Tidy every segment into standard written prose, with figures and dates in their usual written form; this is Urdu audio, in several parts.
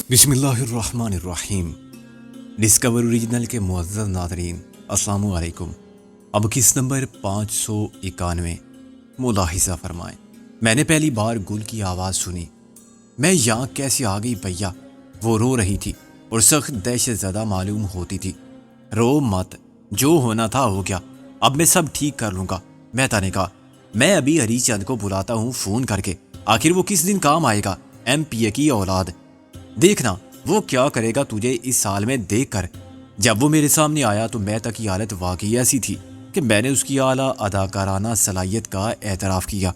بسم اللہ الرحمن الرحیم۔ ڈسکور اوریجنل کے معزز ناظرین، السلام علیکم۔ اب کس نمبر 591 ملاحظہ فرمائیں۔ میں نے پہلی بار گل کی آواز سنی۔ میں یہاں کیسے آ گئی بھیا؟ وہ رو رہی تھی اور سخت دہشت زدہ معلوم ہوتی تھی۔ رو مت، جو ہونا تھا ہو گیا، اب میں سب ٹھیک کر لوں گا۔ مہتا نے کہا، میں ابھی ہری چند کو بلاتا ہوں فون کر کے، آخر وہ کس دن کام آئے گا، ایم پی اے کی اولاد۔ دیکھنا وہ کیا کرے گا تجھے اس سال میں دیکھ کر۔ جب وہ میرے سامنے آیا تو مہتا کی حالت واقعی ایسی تھی کہ میں نے اس کی اعلیٰ اداکارانہ صلاحیت کا اعتراف کیا۔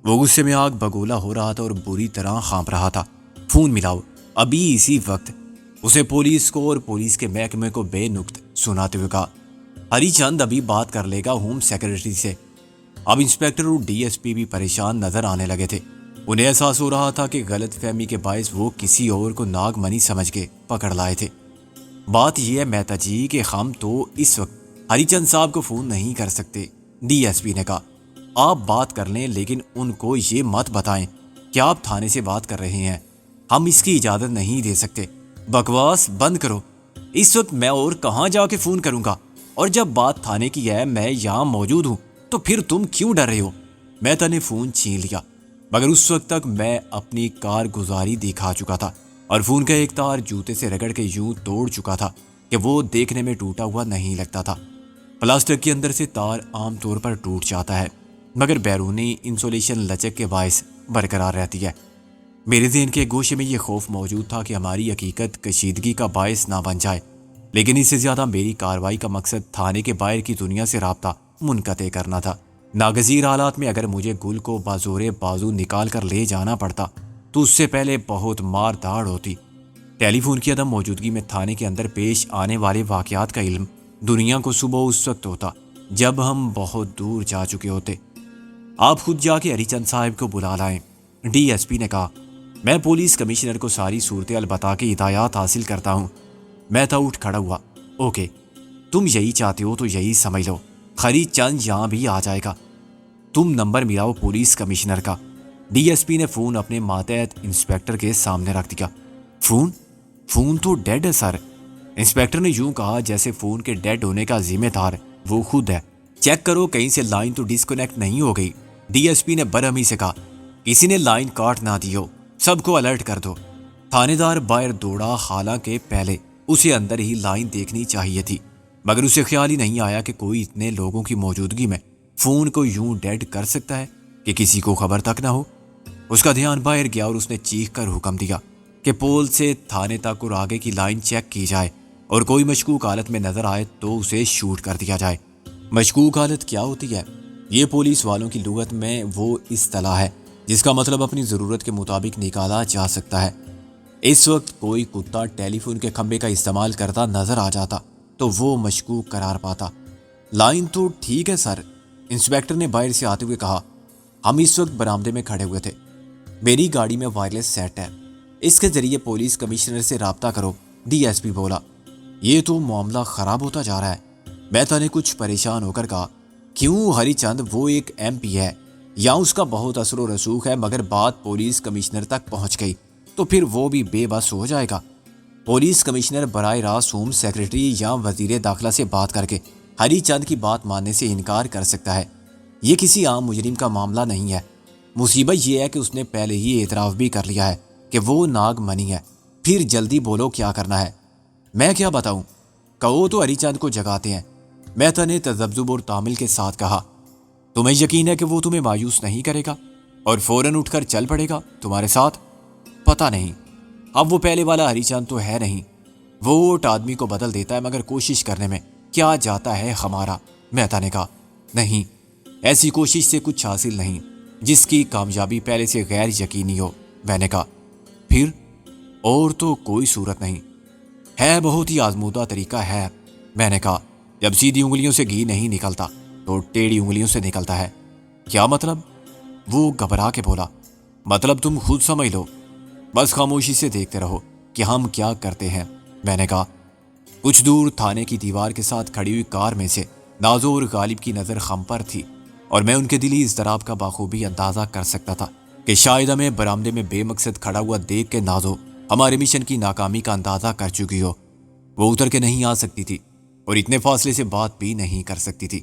وہ غصے میں آگ بگولا ہو رہا تھا اور بری طرح کانپ رہا تھا۔ فون ملاؤ ابھی اسی وقت، اسے پولیس کو اور پولیس کے محکمے کو بے نقط سناتے ہوئے کہا۔ ہری چند ابھی بات کر لے گا ہوم سیکرٹری سے۔ اب انسپیکٹر اور ڈی ایس پی بھی پریشان نظر آنے لگے تھے۔ انہیں احساس ہو رہا تھا کہ غلط فہمی کے باعث وہ کسی اور کو ناگ منی سمجھ کے پکڑ لائے تھے۔ بات یہ ہے مہتا جی کہ ہم تو اس وقت ہری چند صاحب کو فون نہیں کر سکتے۔ ڈی ایس پی نے کہا، آپ بات کر لیں لیکن ان کو یہ مت بتائیں کہ آپ تھانے سے بات کر رہے ہیں، ہم اس کی اجازت نہیں دے سکتے۔ بکواس بند کرو، اس وقت میں اور کہاں جا کے فون کروں گا؟ اور جب بات تھانے کی ہے، میں یہاں موجود ہوں، تو پھر تم کیوں ڈر رہے ہو؟ مہتا نے فون چھین لیا، مگر اس وقت تک میں اپنی کارگزاری دکھا چکا تھا اور فون کا ایک تار جوتے سے رگڑ کے یوں توڑ چکا تھا کہ وہ دیکھنے میں ٹوٹا ہوا نہیں لگتا تھا۔ پلاسٹک کے اندر سے تار عام طور پر ٹوٹ جاتا ہے، مگر بیرونی انسولیشن لچک کے باعث برقرار رہتی ہے۔ میرے ذہن کے گوشے میں یہ خوف موجود تھا کہ ہماری حقیقت کشیدگی کا باعث نہ بن جائے، لیکن اس سے زیادہ میری کارروائی کا مقصد تھانے کے باہر کی دنیا سے رابطہ منقطع کرنا تھا۔ ناگزیر حالات میں اگر مجھے گل کو بازور بازو نکال کر لے جانا پڑتا تو اس سے پہلے بہت مار داڑ ہوتی۔ ٹیلی فون کی عدم موجودگی میں تھانے کے اندر پیش آنے والے واقعات کا علم دنیا کو صبح اس وقت ہوتا جب ہم بہت دور جا چکے ہوتے۔ آپ خود جا کے ہری چند صاحب کو بلا لائیں، ڈی ایس پی نے کہا۔ میں پولیس کمشنر کو ساری صورتحال بتا کے ہدایات حاصل کرتا ہوں۔ مہتا اٹھ کھڑا ہوا۔ اوکے، تم یہی چاہتے ہو تو یہی سمجھ لو، ہری چند یہاں بھی آ جائے گا۔ تم نمبر ملاؤ پولیس کمشنر کا۔ ڈی ایس پی نے فون اپنے ماتحت انسپیکٹر کے سامنے رکھ دیا۔ فون تو ڈیڈ ہے سر، انسپیکٹر نے یوں کہا جیسے فون کے ڈیڈ ہونے کا ذمہ دار وہ خود ہے۔ چیک کرو کہیں سے لائن تو ڈسکنیکٹ نہیں ہو گئی، ڈی ایس پی نے برہمی سے کہا۔ کسی نے لائن کاٹ نہ دی ہو، سب کو الرٹ کر دو۔ تھانے دار باہر دوڑا، حالانکہ پہلے اسے اندر ہی لائن دیکھنی چاہیے تھی، مگر اسے خیال ہی نہیں آیا کہ کوئی اتنے لوگوں کی موجودگی میں فون کو یوں ڈیڈ کر سکتا ہے کہ کسی کو خبر تک نہ ہو۔ اس کا دھیان باہر گیا اور اس نے چیخ کر حکم دیا کہ پول سے تھانے تک اور آگے کی لائن چیک کی جائے اور کوئی مشکوک حالت میں نظر آئے تو اسے شوٹ کر دیا جائے۔ مشکوک حالت کیا ہوتی ہے؟ یہ پولیس والوں کی لغت میں وہ اصطلاح ہے جس کا مطلب اپنی ضرورت کے مطابق نکالا جا سکتا ہے۔ اس وقت کوئی کتا ٹیلی فون کے کھمبے کا استعمال کرتا نظر آ جاتا تو وہ مشکوک قرار پاتا۔ لائن تو ٹھیک ہے سر، انسپیکٹر نے باہر سے آتے ہوئے کہا۔ ہم اس وقت برآمدے میں کھڑے ہوئے تھے۔ میری گاڑی میں وائرلیس سیٹ ہے، اس کے ذریعے پولیس کمشنر سے رابطہ کرو، ڈی ایس پی بولا۔ یہ تو معاملہ خراب ہوتا جا رہا ہے، مہتا نے کچھ پریشان ہو کر کہا۔ کیوں ہری چند وہ ایک ایم پی ہے، یا اس کا بہت اثر و رسوخ ہے، مگر بات پولیس کمشنر تک پہنچ گئی تو پھر وہ بھی بے بس ہو جائے گا۔ پولیس کمشنر براہ راست ہوم سیکرٹری یا وزیر داخلہ سے بات کر کے ہری چند کی بات ماننے سے انکار کر سکتا ہے۔ یہ کسی عام مجرم کا معاملہ نہیں ہے۔ مصیبت یہ ہے کہ اس نے پہلے ہی اعتراف بھی کر لیا ہے کہ وہ ناگ منی ہے۔ پھر جلدی بولو کیا کرنا ہے؟ میں کیا بتاؤں؟ کہو تو ہری چند کو جگاتے ہیں، مہتا نے تذبذب اور تامل کے ساتھ کہا۔ تمہیں یقین ہے کہ وہ تمہیں مایوس نہیں کرے گا اور فوراً اٹھ کر چل پڑے گا تمہارے ساتھ؟ پتہ نہیں، اب وہ پہلے والا ہری چند تو ہے نہیں۔ ووٹ آدمی کو بدل دیتا ہے، مگر کوشش کرنے میں کیا جاتا ہے ہمارا؟ مہتا نے کہا۔ نہیں، ایسی کوشش سے کچھ حاصل نہیں جس کی کامیابی پہلے سے غیر یقینی ہو، میں نے کہا۔ پھر اور تو کوئی صورت نہیں ہے، بہت ہی آزمودہ طریقہ ہے، میں نے کہا۔ جب سیدھی انگلیوں سے گھی نہیں نکلتا تو ٹیڑھی انگلیوں سے نکلتا ہے۔ کیا مطلب؟ وہ گھبرا کے بولا۔ مطلب تم خود سمجھ لو، بس خاموشی سے دیکھتے رہو کہ ہم کیا کرتے ہیں، میں نے کہا۔ کچھ دور تھانے کی دیوار کے ساتھ کھڑی ہوئی کار میں سے نازو اور غالب کی نظر ہم پر تھی، اور میں ان کے دلی اضطراب کا بخوبی اندازہ کر سکتا تھا کہ شاید ہمیں برآمدے میں بے مقصد کھڑا ہوا دیکھ کے نازو ہمارے مشن کی ناکامی کا اندازہ کر چکی ہو۔ وہ اتر کے نہیں آ سکتی تھی اور اتنے فاصلے سے بات بھی نہیں کر سکتی تھی۔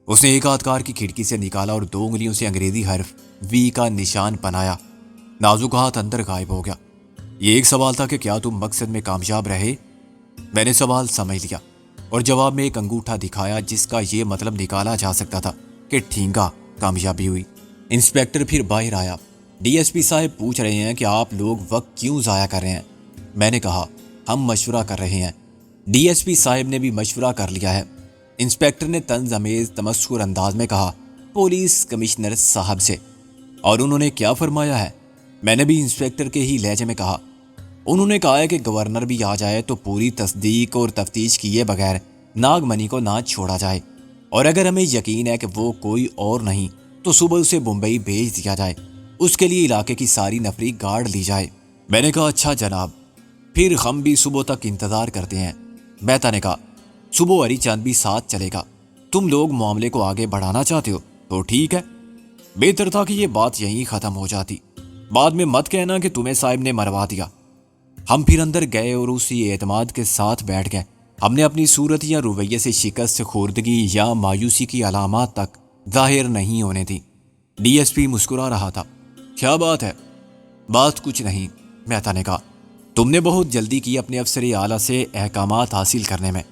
اس نے ایک ہاتھ کار کی کھڑکی سے نکالا اور 2 انگلیوں سے انگریزی حرف وی کا نشان بنایا۔ نازک ہاتھ اندر غائب ہو گیا۔ یہ ایک سوال تھا کہ کیا تم مقصد میں کامیاب رہے؟ میں نے سوال سمجھ لیا اور جواب میں ایک انگوٹھا دکھایا جس کا یہ مطلب نکالا جا سکتا تھا کہ ٹھینگا، کامیابی ہوئی۔ انسپیکٹر پھر باہر آیا۔ ڈی ایس پی صاحب پوچھ رہے ہیں کہ آپ لوگ وقت کیوں ضائع کر رہے ہیں؟ میں نے کہا ہم مشورہ کر رہے ہیں۔ ڈی ایس پی صاحب نے بھی مشورہ کر لیا ہے۔ انسپیکٹر نے طنز امیز تمسخر انداز میں کہا پولیس کمشنر صاحب سے۔ اور انہوں نے کیا فرمایا ہے؟ میں نے بھی انسپیکٹر کے ہی لہجے میں کہا انہوں نے کہا ہے کہ گورنر بھی آ جائے تو پوری تصدیق اور تفتیش کیے بغیر ناگ منی کو نہ چھوڑا جائے، اور اگر ہمیں یقین ہے کہ وہ کوئی اور نہیں تو صبح اسے بمبئی بھیج دیا جائے۔ اس کے لیے علاقے کی ساری نفری گاڑ لی جائے۔ میں نے کہا اچھا جناب، پھر ہم بھی صبح تک انتظار کرتے ہیں۔ مہتا نے کہا صبح ہری چاند بھی ساتھ چلے گا۔ تم لوگ معاملے کو آگے بڑھانا چاہتے ہو تو ٹھیک ہے۔ بہتر تھا کہ یہ بات یہیں ختم ہو جاتی، بعد میں مت کہنا کہ تمہیں صاحب نے مروا دیا۔ ہم پھر اندر گئے اور اسی اعتماد کے ساتھ بیٹھ گئے۔ ہم نے اپنی صورت یا رویے سے شکست خوردگی یا مایوسی کی علامات تک ظاہر نہیں ہونے دی۔ ڈی ایس پی مسکرا رہا تھا۔ کیا بات ہے؟ بات کچھ نہیں، مہتا نے کہا تم نے بہت جلدی کی اپنے افسر اعلیٰ سے احکامات حاصل کرنے میں۔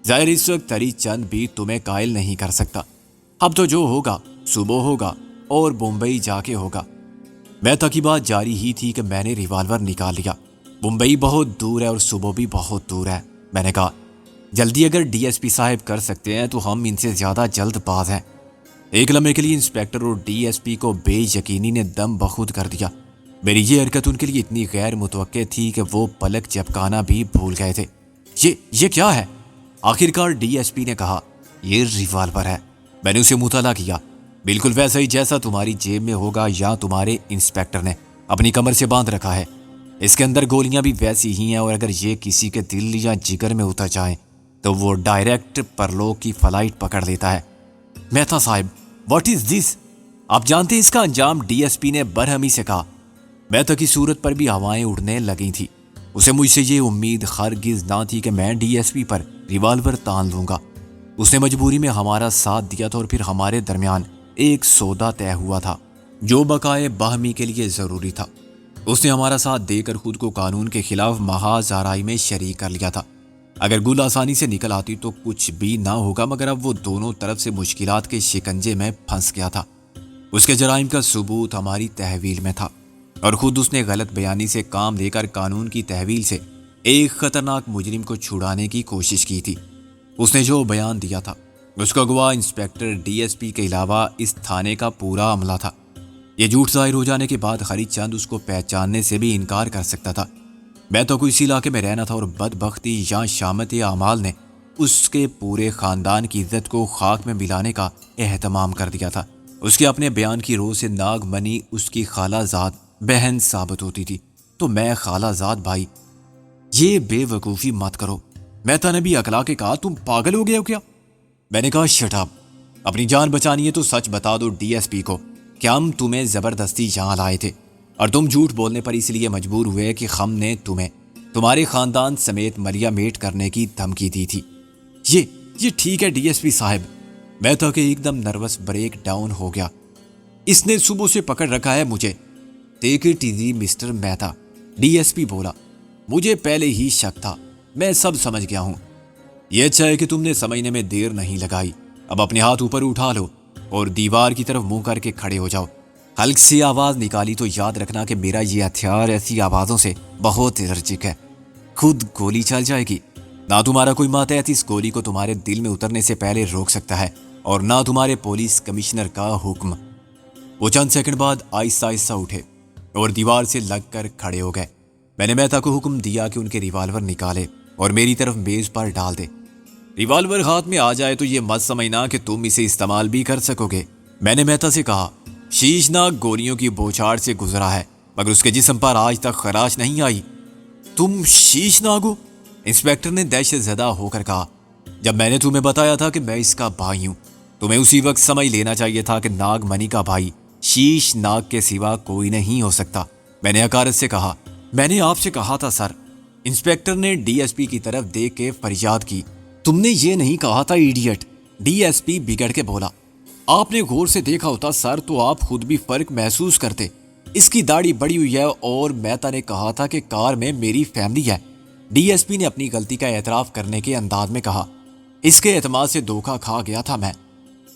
ظاہر اس وقت ہری چند بھی تمہیں قائل نہیں کر سکتا۔ اب تو جو ہوگا صبح ہوگا اور بمبئی جا کے ہوگا۔ مہتا کی بات جاری ہی تھی کہ میں نے ریوالور نکال لیا۔ بمبئی بہت دور ہے اور صبح بھی بہت دور ہے، میں نے کہا جلدی اگر ڈی ایس پی صاحب کر سکتے ہیں تو ہم ان سے زیادہ جلد باز ہیں۔ ایک لمحے کے لیے انسپیکٹر اور ڈی ایس پی کو بے یقینی نے دم بخود کر دیا۔ میری یہ حرکت ان کے لیے اتنی غیر متوقع تھی کہ وہ پلک جھپکانا بھی بھول گئے تھے۔ یہ کیا ہے؟ آخرکار ڈی ایس پی نے کہا یہ ریوالور ہے۔ میں نے اسے مطالعہ کیا، بالکل ویسا ہی جیسا تمہاری جیب میں ہوگا یا تمہارے انسپیکٹر نے اپنی کمر سے باندھ رکھا ہے۔ اس کے اندر گولیاں بھی ویسی ہی ہیں، اور اگر یہ کسی کے دل یا جگر میں اتر جائیں تو وہ ڈائریکٹ پرلوک کی فلائٹ پکڑ لیتا ہے۔ مہتا صاحب واٹ از دس؟ آپ جانتے ہیں اس کا انجام؟ ڈی ایس پی نے برہمی سے کہا۔ مہتا کی صورت پر بھی ہوائیں اڑنے لگی تھی۔ اسے مجھ سے یہ امید ہرگز نہ تھی کہ میں ڈی ایس پی پر ریوالور تان لوں گا۔ اس نے مجبوری میں ہمارا ساتھ دیا تھا اور پھر ہمارے درمیان ایک سودا طے ہوا تھا جو بقائے باہمی کے لیے ضروری تھا۔ اس نے ہمارا ساتھ دے کر خود کو قانون کے خلاف محاذ آرائی میں شریک کر لیا تھا۔ اگر گل آسانی سے نکل آتی تو کچھ بھی نہ ہوگا، مگر اب وہ دونوں طرف سے مشکلات کے شکنجے میں پھنس گیا تھا۔ اس کے جرائم کا ثبوت ہماری تحویل میں تھا، اور خود اس نے غلط بیانی سے کام لے کر قانون کی تحویل سے ایک خطرناک مجرم کو چھڑانے کی کوشش کی تھی۔ اس نے جو بیان دیا تھا اس کا گواہ انسپیکٹر ڈی ایس پی کے علاوہ اس تھانے کا پورا عملہ تھا۔ یہ جھوٹ ظاہر ہو جانے کے بعد ہری چند اس کو پہچاننے سے بھی انکار کر سکتا تھا۔ میں تو کوئی اسی علاقے میں رہنا تھا اور بدبختی یا شامت اعمال نے اس کے پورے خاندان کی عزت کو خاک میں ملانے کا اہتمام کر دیا تھا۔ اس کے اپنے بیان کی روح سے ناگ منی اس کی خالہ زاد بہن ثابت ہوتی تھی، تو میں خالہ زاد بھائی یہ بے وقوفی مت کرو۔ مہتا نے بھی اکلا کے کہا تم پاگل ہو گئے ہو کیا؟ میں نے کہا شٹ اپ، اپنی جان بچانی ہے تو سچ بتا دو ڈی ایس پی کو کہ ہم تمہیں زبردستی یہاں لائے تھے، اور تم جھوٹ بولنے پر اس لیے مجبور ہوئے کہ ہم نے تمہیں تمہارے خاندان سمیت مریا میٹ کرنے کی دھمکی دی تھی۔ یہ ٹھیک ہے ڈی ایس پی صاحب۔ مہتا کہ ایک دم نروس بریک ڈاؤن ہو گیا۔ اس نے صبح سے پکڑ رکھا ہے مجھے۔ Take it easy mister Mehta, D S P بولا۔ مجھے پہلے ہی شک تھا، میں سب سمجھ گیا ہوں۔ یہ اچھا ہے کہ تم نے سمجھنے میں دیر نہیں لگائی۔ اب اپنے ہاتھ اوپر اٹھا لو اور دیوار کی طرف منہ کر کے کھڑے ہو جاؤ۔ ہلک سی آواز نکالی تو یاد رکھنا کہ میرا یہ ہتھیار ایسی آوازوں سے بہت الرجک ہے، خود گولی چل جائے گی۔ نہ تمہارا کوئی ماتحت اس گولی کو تمہارے دل میں اترنے سے پہلے روک سکتا ہے، اور نہ تمہارے پولیس کمشنر کا حکم۔ وہ چند سیکنڈ بعد آہستہ آہستہ اٹھے اور دیوار سے لگ کر کھڑے ہو گئے۔ میں نے مہتا کو حکم دیا کہ ان کے ریوالور نکالے اور میری طرف میز پر ڈال دے۔ ریوالور ہاتھ میں آ جائے تو یہ مت سمجھنا کہ تم اسے استعمال بھی کر سکو گے، میں نے مہتا سے کہا۔ شیشناک گولیوں کی بوچھاڑ سے گزرا ہے مگر اس کے جسم پر آج تک خراش نہیں آئی۔ تم شیشناک ہو؟ انسپیکٹر نے دہشت زدہ ہو کر کہا۔ جب میں نے تمہیں بتایا تھا کہ میں اس کا بھائی ہوں، تمہیں اسی وقت سمجھ لینا چاہیے تھا کہ ناگ منی کا بھائی شیش ناگ کے سوا کوئی نہیں ہو سکتا، میں نے حقارت سے کہا۔ میں نے آپ سے کہا تھا سر، انسپیکٹر نے ڈی ایس پی کی طرف دیکھ کے فریاد کی۔ تم نے یہ نہیں کہا تھا ایڈیٹ، ڈی ایس پی بگڑ کے بولا۔ آپ نے غور سے دیکھا ہوتا سر تو آپ خود بھی فرق محسوس کرتے۔ اس کی داڑھی بڑی ہوئی ہے اور مہتا نے کہا تھا کہ کار میں میری فیملی ہے۔ ڈی ایس پی نے اپنی غلطی کا اعتراف کرنے کے انداز میں کہا۔ اس کے اعتماد سے دھوکہ کھا گیا تھا میں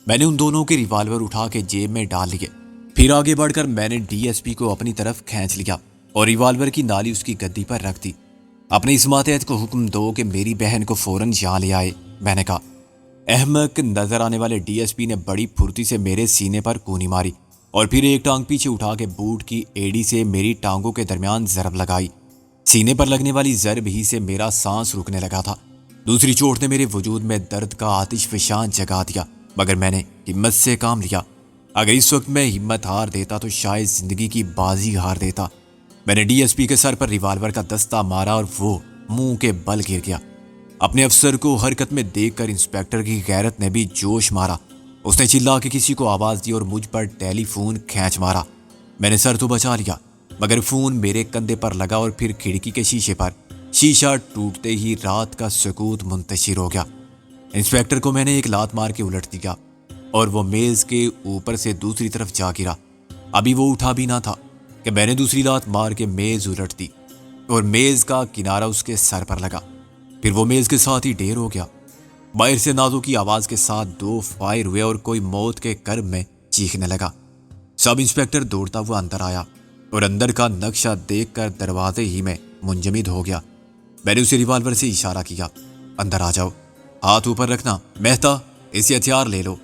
نے ان دونوں کے ریوالور اٹھا کے جیب میں ڈال لیے۔ پھر آگے بڑھ کر میں نے ڈی ایس پی کو اپنی طرف کھینچ لیا اور ریوالور کی نالی اس کی گدی پر رکھ دی۔ اپنے اس ماتحت کو حکم دو کہ میری بہن کو فوراً یہاں لے آئے، میں نے کہا۔ احمق نظر آنے والے ڈی ایس پی نے بڑی پھرتی سے میرے سینے پر کونی ماری اور پھر ایک ٹانگ پیچھے اٹھا کے بوٹ کی ایڑی سے میری ٹانگوں کے درمیان ضرب لگائی۔ سینے پر لگنے والی ضرب ہی سے میرا سانس رکنے لگا تھا۔ دوسری چوٹ نے میرے وجود میں درد کا آتش فشاں جگا دیا، مگر میں نے ہمت سے کام لیا۔ اگر اس وقت میں ہمت ہار دیتا تو شاید زندگی کی بازی ہار دیتا۔ میں نے ڈی ایس پی کے سر پر ریوالور کا دستہ مارا اور وہ منہ کے بل گر گیا۔ اپنے افسر کو حرکت میں دیکھ کر انسپیکٹر کی غیرت نے بھی جوش مارا۔ اس نے چلا کے کسی کو آواز دی اور مجھ پر ٹیلی فون کھینچ مارا۔ میں نے سر تو بچا لیا، مگر فون میرے کندھے پر لگا اور پھر کھڑکی کے شیشے پر۔ شیشہ ٹوٹتے ہی رات کا سکوت منتشر ہو گیا۔ انسپیکٹر کو میں نے ایک لات مار کے الٹ دیا اور وہ میز کے اوپر سے دوسری طرف جا گرا۔ ابھی وہ اٹھا بھی نہ تھا کہ میں نے دوسری لات مار کے میز الٹ دی اور میز کا کنارہ اس کے سر پر لگا۔ پھر وہ میز کے ساتھ ہی ڈھیر ہو گیا۔ باہر سے نازوں کی آواز کے ساتھ 2 فائر ہوئے اور کوئی موت کے کرب میں چیخنے لگا۔ سب انسپیکٹر دوڑتا ہوا اندر آیا اور اندر کا نقشہ دیکھ کر دروازے ہی میں منجمد ہو گیا۔ میں نے اسے ریوالور سے اشارہ کیا، اندر آ جاؤ، ہاتھ اوپر رکھنا، مہتا اسے ہتھیار لے لو۔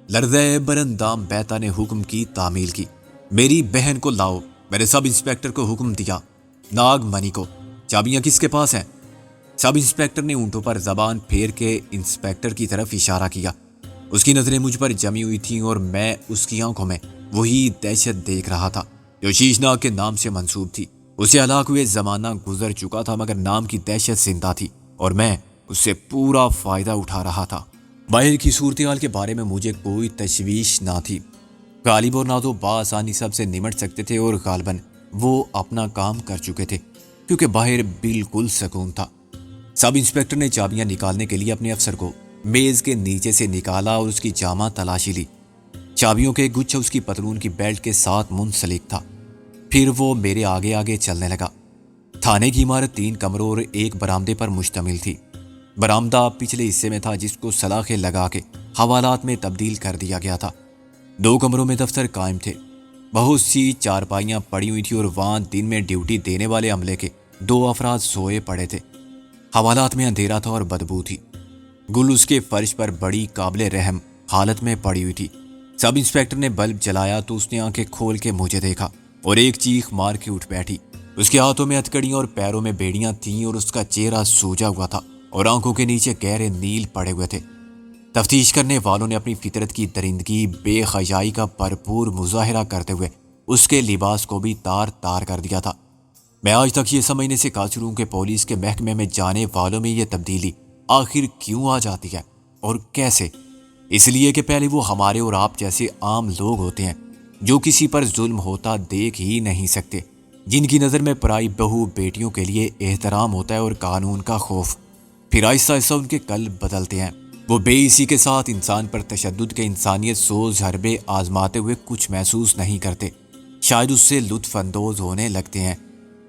لرزے برندام مہتا نے حکم کی تعمیل کی۔ میری بہن کو لاؤ۔ میں نے سب انسپیکٹر کو حکم دیا۔ ناگ منی کو چابیاں کس کے پاس ہیں؟ سب انسپیکٹر نے اونٹوں پر زبان پھیر کے انسپیکٹر کی طرف اشارہ کیا۔ اس کی نظریں مجھ پر جمی ہوئی تھیں اور میں اس کی آنکھوں میں وہی دہشت دیکھ رہا تھا جو شیشناگ کے نام سے منسوب تھی۔ اسے ہلاک ہوئے زمانہ گزر چکا تھا، مگر نام کی دہشت زندہ تھی اور میں اس سے پورا فائدہ اٹھا رہا تھا۔ باہر کی صورتحال کے بارے میں مجھے کوئی تشویش نہ تھی۔ غالب اور نازو بآسانی سب سے نمٹ سکتے تھے اور غالباً وہ اپنا کام کر چکے تھے کیونکہ باہر بالکل سکون تھا۔ سب انسپیکٹر نے چابیاں نکالنے کے لیے اپنے افسر کو میز کے نیچے سے نکالا اور اس کی جامہ تلاشی لی۔ چابیوں کے گچھا اس کی پتلون کی بیلٹ کے ساتھ منسلک تھا۔ پھر وہ میرے آگے آگے چلنے لگا۔ تھانے کی عمارت 3 کمروں اور ایک برآمدے پر مشتمل تھی۔ برآمدہ پچھلے حصے میں تھا جس کو سلاخیں لگا کے حوالات میں تبدیل کر دیا گیا تھا۔ 2 کمروں میں دفتر قائم تھے۔ بہت سی چارپائیاں پڑی ہوئی تھیں اور وہاں دن میں ڈیوٹی دینے والے عملے کے 2 افراد سوئے پڑے تھے۔ حوالات میں اندھیرا تھا اور بدبو تھی۔ گل اس کے فرش پر بڑی قابل رحم حالت میں پڑی ہوئی تھی۔ سب انسپیکٹر نے بلب جلایا تو اس نے آنکھیں کھول کے مجھے دیکھا اور ایک چیخ مار کے اٹھ بیٹھی۔ اس کے ہاتھوں میں ہتھکڑیاں اور پیروں میں بیڑیاں تھیں اور اس کا چہرہ سوجا ہوا تھا اور آنکھوں کے نیچے گہرے نیل پڑے ہوئے تھے۔ تفتیش کرنے والوں نے اپنی فطرت کی درندگی، بے حیائی کا بھرپور مظاہرہ کرتے ہوئے اس کے لباس کو بھی تار تار کر دیا تھا۔ میں آج تک یہ سمجھنے سے قاصر ہوں کہ پولیس کے محکمے میں جانے والوں میں یہ تبدیلی آخر کیوں آ جاتی ہے اور کیسے؟ اس لیے کہ پہلے وہ ہمارے اور آپ جیسے عام لوگ ہوتے ہیں جو کسی پر ظلم ہوتا دیکھ ہی نہیں سکتے، جن کی نظر میں پرائی بہو بیٹیوں کے لیے احترام ہوتا ہے اور قانون کا خوف۔ پھر آہستہ آہستہ ان کے قلب بدلتے ہیں۔ وہ بے اسی کے ساتھ انسان پر تشدد کے انسانیت سوز حربے آزماتے ہوئے کچھ محسوس نہیں کرتے، شاید اس سے لطف اندوز ہونے لگتے ہیں۔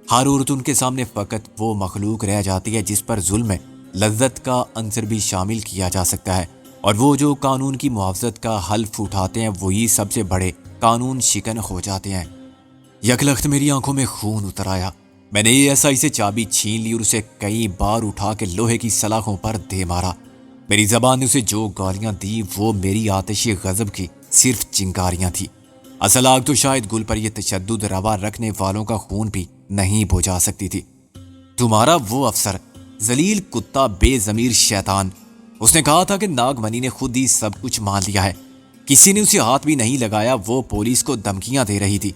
ہر عورت ان کے سامنے فقط وہ مخلوق رہ جاتی ہے جس پر ظلم میں لذت کا عنصر بھی شامل کیا جا سکتا ہے، اور وہ جو قانون کی محافظت کا حلف اٹھاتے ہیں وہی سب سے بڑے قانون شکن ہو جاتے ہیں۔ یک لخت میری آنکھوں میں خون اتر آیا۔ میں نے ASI سے چابی چھین لی اور اسے کئی بار اٹھا کے لوہے کی سلاخوں پر دے مارا۔ میری زبان نے اسے جو گالیاں دی وہ میری آتش غضب کی صرف چنگاریاں تھیں۔ اصل آگ تو شاید گل پر یہ تشدد روا رکھنے والوں کا خون بھی نہیں بجھا سکتی تھی۔ تمہارا وہ افسر، ذلیل کتا، بے ضمیر شیطان، اس نے کہا تھا کہ ناگ منی نے خود ہی سب کچھ مان لیا ہے، کسی نے اسے ہاتھ بھی نہیں لگایا، وہ پولیس کو دھمکیاں دے رہی تھی۔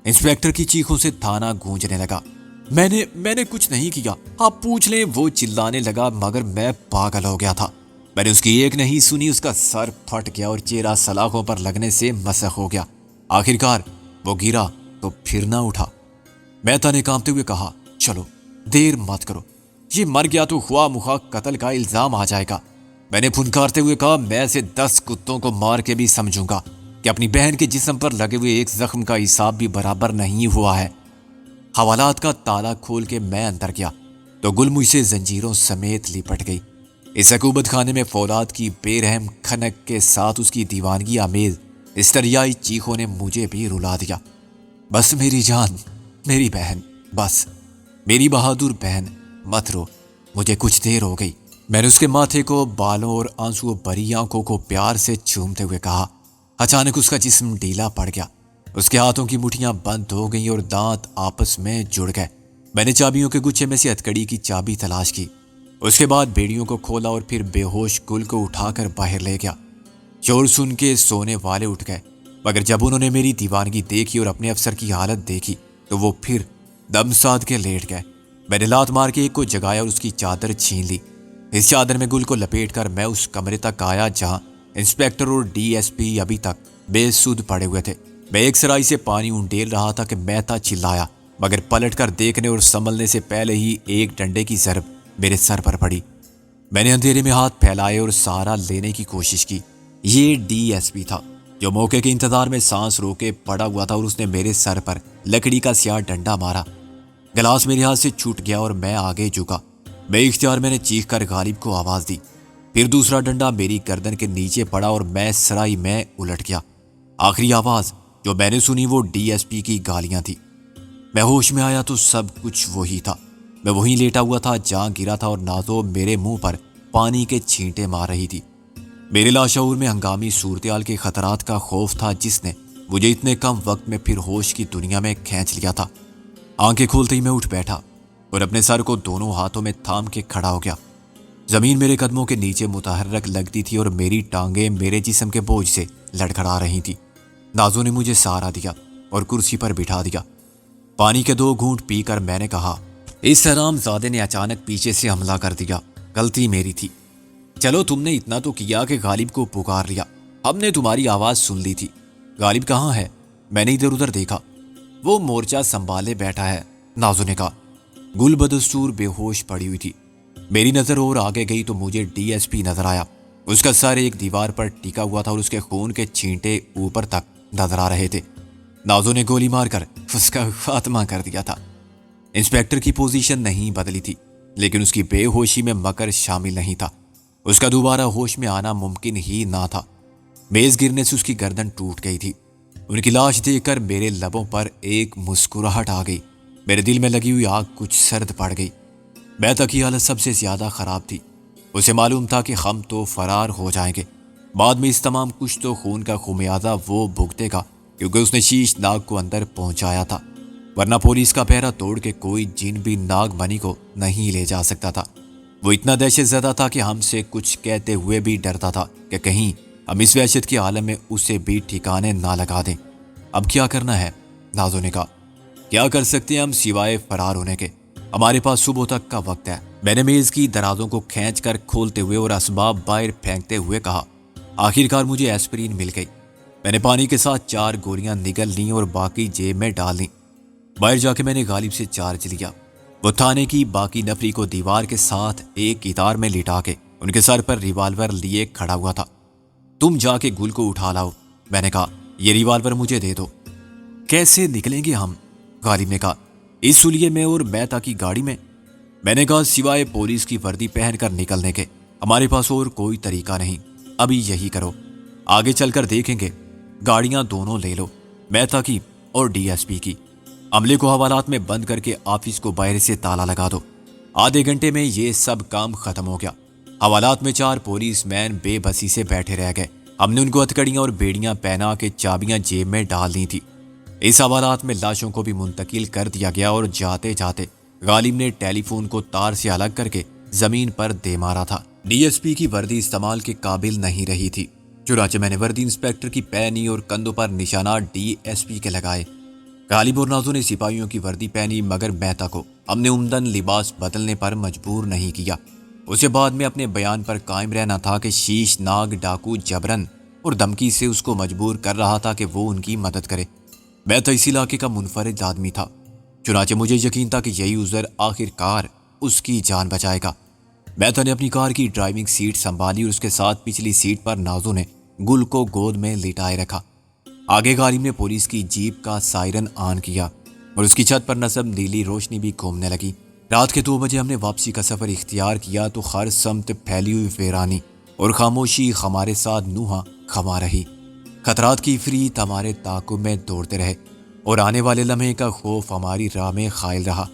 انسپیکٹر کی چیخوں سے تھانہ گونجنے لگا۔ میں نے کچھ نہیں کیا، آپ پوچھ لیں، وہ چلانے لگا، مگر میں پاگل ہو گیا تھا۔ میں نے اس کی ایک نہیں سنی، اس کا سر پھٹ گیا اور چہرہ سلاخوں پر لگنے سے مسخ ہو گیا۔ آخرکار وہ گرا تو پھر نہ اٹھا۔ مہتا نے کانپتے ہوئے کہا، چلو دیر مت کرو، یہ مر گیا تو خواہ مخواہ قتل کا الزام آ جائے گا۔ میں نے پھنکارتے ہوئے کہا، میں اسے 10 کتوں کو مار کے بھی سمجھوں گا کہ اپنی بہن کے جسم پر لگے ہوئے ایک زخم کا حساب بھی برابر نہیں ہوا ہے۔ حوالات کا تالا کھول کے میں اندر گیا تو گل مجھ سے زنجیروں سمیت لپٹ گئی۔ اس عقوبت خانے میں فولاد کی بے رحم کھنک کے ساتھ اس کی دیوانگی آمیز استریائی چیخوں نے مجھے بھی رلا دیا۔ بس میری جان، میری بہن، بس میری بہادر بہن، مت رو، مجھے کچھ دیر ہو گئی۔ میں نے اس کے ماتھے کو، بالوں اور آنسو بھری آنکھوں کو پیار سے چومتے ہوئے کہا۔ اچانک اس کا جسم ڈھیلا پڑ گیا، اس کے ہاتھوں کی مٹھیاں بند ہو گئیں اور دانت آپس میں جڑ گئے۔ میں نے چابیوں کے گچھے میں سے ہتھکڑی کی چابی تلاش کی، اس کے بعد بیڑیوں کو کھولا اور پھر بے ہوش گل کو اٹھا کر باہر لے گیا۔ شور سن کے سونے والے اٹھ گئے، مگر جب انہوں نے میری دیوانگی دیکھی اور اپنے افسر کی حالت دیکھی تو وہ پھر دم ساد کے لیٹ گئے۔ میں نے لات مار کے ایک کو جگایا اور اس کی چادر چھین لی۔ اس چادر میں گل کو لپیٹ کر میں اس کمرے تک آیا جہاں انسپیکٹر اور ڈی ایس پی ابھی تک بے سود پڑے ہوئے تھے۔ میں ایک سرائی سے پانی انڈیل رہا تھا کہ مہتا چلایا، مگر پلٹ کر دیکھنے اور سنبھلنے سے پہلے ہی ایک ڈنڈے کی ضرب میرے سر پر پڑی۔ میں نے اندھیرے میں ہاتھ پھیلائے اور سہارا لینے کی کوشش کی۔ یہ ڈی ایس پی تھا جو موقع کے انتظار میں سانس روکے پڑا ہوا تھا اور اس نے میرے سر پر لکڑی کا سیاہ ڈنڈا مارا۔ گلاس میرے ہاتھ سے چھوٹ گیا اور میں آگے جھکا۔ بے اختیار میں نے چیخ کر غالب کو آواز دی۔ پھر دوسرا ڈنڈا میری گردن کے نیچے پڑا اور میں سرائی میں الٹ گیا۔ آخری آواز جو میں نے سنی وہ ڈی ایس پی کی گالیاں تھی۔ میں ہوش میں آیا تو سب کچھ وہی تھا۔ میں وہیں لیٹا ہوا تھا جہاں گرا تھا اور نازو میرے منہ پر پانی کے چھینٹے مار رہی تھی۔ میرے لاشعور میں ہنگامی صورتحال کے خطرات کا خوف تھا جس نے مجھے اتنے کم وقت میں پھر ہوش کی دنیا میں کھینچ لیا تھا۔ آنکھیں کھولتے ہی میں اٹھ بیٹھا اور اپنے سر کو دونوں ہاتھوں میں تھام کے کھڑا ہو گیا۔ زمین میرے قدموں کے نیچے متحرک لگتی تھی اور میری ٹانگیں میرے جسم کے بوجھ سے لڑکھڑا رہی تھی۔ نازو نے مجھے سہارا دیا اور کرسی پر بٹھا دیا۔ پانی کے 2 گھونٹ پی کر میں نے کہا، اس حرام زادے نے اچانک پیچھے سے حملہ کر دیا، غلطی میری تھی۔ چلو تم نے اتنا تو کیا کہ غالب کو پکار لیا، ہم نے تمہاری آواز سن لی تھی۔ غالب کہاں ہے؟ میں نے ادھر ادھر دیکھا۔ وہ مورچہ سنبھالے بیٹھا ہے، نازو نے کہا۔ گل بدستور بے ہوش پڑی ہوئی تھی۔ میری نظر اور آگے گئی تو مجھے ڈی ایس پی نظر آیا۔ اس کا سر ایک دیوار پر ٹکا ہوا تھا اور اس کے خون کے چھینٹے اوپر تک نظر آ رہے تھے۔ نازو نے گولی مار کر اس کا خاتمہ کر دیا تھا۔ انسپیکٹر کی پوزیشن نہیں بدلی تھی، لیکن اس کی بے ہوشی میں مکر شامل نہیں تھا۔ اس کا دوبارہ ہوش میں آنا ممکن ہی نہ تھا۔ میز گرنے سے اس کی گردن ٹوٹ گئی تھی۔ ان کی لاش دیکھ کر میرے لبوں پر ایک مسکراہٹ آ گئی۔ میرے دل میں لگی ہوئی آگ کچھ سرد پڑ گئی۔ مہتا کی حالت سب سے زیادہ خراب تھی۔ اسے معلوم تھا کہ ہم تو فرار ہو جائیں گے۔ بعد میں اس تمام کچھ تو خون کا خمیازہ وہ بھگتے گا کیونکہ اس نے شیش ناگ کو اندر پہنچایا تھا، ورنہ پولیس کا پہرا توڑ کے کوئی جن بھی ناگ منی کو نہیں لے جا سکتا تھا۔ وہ اتنا دہشت زدہ تھا کہ ہم سے کچھ کہتے ہوئے بھی ڈرتا تھا کہ کہیں ہم اس وحشت کے عالم میں اسے بھی ٹھکانے نہ لگا دیں۔ اب کیا کرنا ہے؟ نازو نے کہا۔ کیا کر سکتے ہیں ہم سوائے فرار ہونے کے؟ ہمارے پاس صبح تک کا وقت ہے۔ میں نے میز کی درازوں کو کھینچ کر کھولتے ہوئے اور اسباب باہر پھینکتے ہوئے کہا۔ آخرکار مجھے ایسپرین مل گئی۔ میں نے پانی کے ساتھ 4 گولیاں نگل لیں اور باقی جیب میں ڈال لیں۔ باہر جا کے میں نے غالب سے چارج لیا۔ وہ تھانے کی باقی نفری کو دیوار کے ساتھ ایک قطار میں لٹا کے ان کے سر پر ریوالور لیے کھڑا ہوا تھا۔ تم جا کے گل کو اٹھا لاؤ، میں نے کہا۔ یہ ریوالور مجھے دے دو۔ کیسے نکلیں گے ہم؟ غالب نے کہا۔ اس سلیے میں اور مہتا کی گاڑی میں؟ میں نے کہا سوائے پولیس کی وردی پہن کر نکلنے کے ہمارے پاس اور کوئی طریقہ نہیں۔ ابھی یہی کرو، آگے چل کر دیکھیں گے۔ گاڑیاں دونوں لے لو، مہتا کی اور ڈی ایس پی کی۔ عملے کو حوالات میں بند کر کے آفس کو باہر سے تالا لگا دو۔ آدھے گھنٹے میں یہ سب کام ختم ہو گیا۔ حوالات میں 4 پولیس مین بے بسی سے بیٹھے رہ گئے۔ ہم نے ان کو ہتھکڑیاں اور بیڑیاں پہنا کے چابیاں جیب میں ڈال دی تھی۔ اس حوالات میں لاشوں کو بھی منتقل کر دیا گیا اور جاتے جاتے غالب نے ٹیلی فون کو تار سے الگ کر کے زمین پر دے مارا تھا۔ ڈی ایس پی کی وردی استعمال کے قابل نہیں رہی تھی، چنانچہ میں نے وردی انسپیکٹر کی پہنی اور کندھوں پر نشانات ڈی ایس پی کے لگائے۔ غالب اور نازو نے سپاہیوں کی وردی پہنی، مگر مہتا کو ہم نے عمدن لباس بدلنے پر مجبور نہیں کیا۔ اسے بعد میں اپنے بیان پر قائم رہنا تھا کہ شیش ناگ ڈاکو جبرن اور دھمکی سے اس کو مجبور کر رہا تھا کہ وہ ان کی مدد کرے۔ مہتا اس علاقے کا منفرد آدمی تھا۔ چنانچہ مجھے یقین تھا کہ یہی عذر آخر کار اس کی جان بچائے گا۔ مہتا نے اپنی کار کی ڈرائیونگ سیٹ سنبھالی اور اس کے ساتھ پچھلی سیٹ پر نازو نے گل کو گود میں لٹائے رکھا۔ آگے غالب نے پولیس کی جیپ کا سائرن آن کیا اور اس کی چھت پر نصب نیلی روشنی بھی گھومنے لگی۔ رات کے 2 بجے ہم نے واپسی کا سفر اختیار کیا تو ہر سمت پھیلی ہوئی ویرانی اور خاموشی ہمارے ساتھ نوحہ کھما رہی۔ خطرات کی فریت ہمارے تعاقب میں دوڑتے رہے اور آنے والے لمحے کا خوف ہماری راہ میں خائل رہا۔